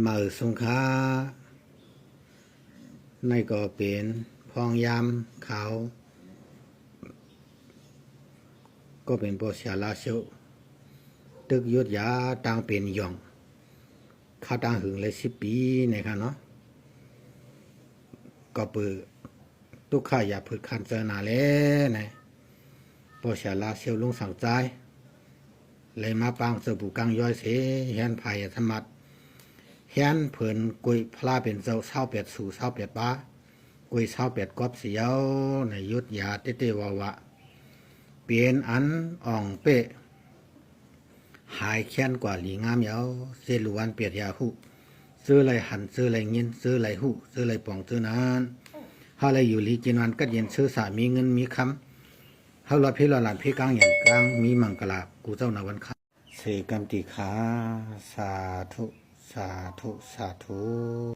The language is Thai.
มาสงค้าในก็เป็นพองยามขาวก็เป็นปอชาลาเซลตึกยุดยาต่างเป็นหย่องข้าต่างหึงเลย10 ปีนะครับเนาะก็เปิดตุกข้าอย่าพืชคันเจอหนาแล้วนะปอชาลาเซลลงสั่งใจเลยมาปังเสือปูกังย้อยเสเฮียนไผ่ธรรมัดเฮียนเผินกุยพลาเป็นเจ้าเศร้าเป็ดสู่เศร้าเป็ดป้ากุยเศร้าเป็ดกอบเสียวในยุดยาเตเตวาวะเปลี่ยนอันอ่องเป๊ะหายแค้นกว่าหลีงามเยาเซลูวันเปียดยาหูซื้อไรหันซื้อไรเงินซื้อไรหูซื้อไรป่องซื้อนั้นถ้าไรอยู่ลีกินวันก็เย็นซื้อสามีเงินมีคำเขาลอดพี่ลอดหลานพี่กลางอย่างกลางมีมังกลากูเจ้านาวันคำเสกัมติขาสาธุสาธุสาธุ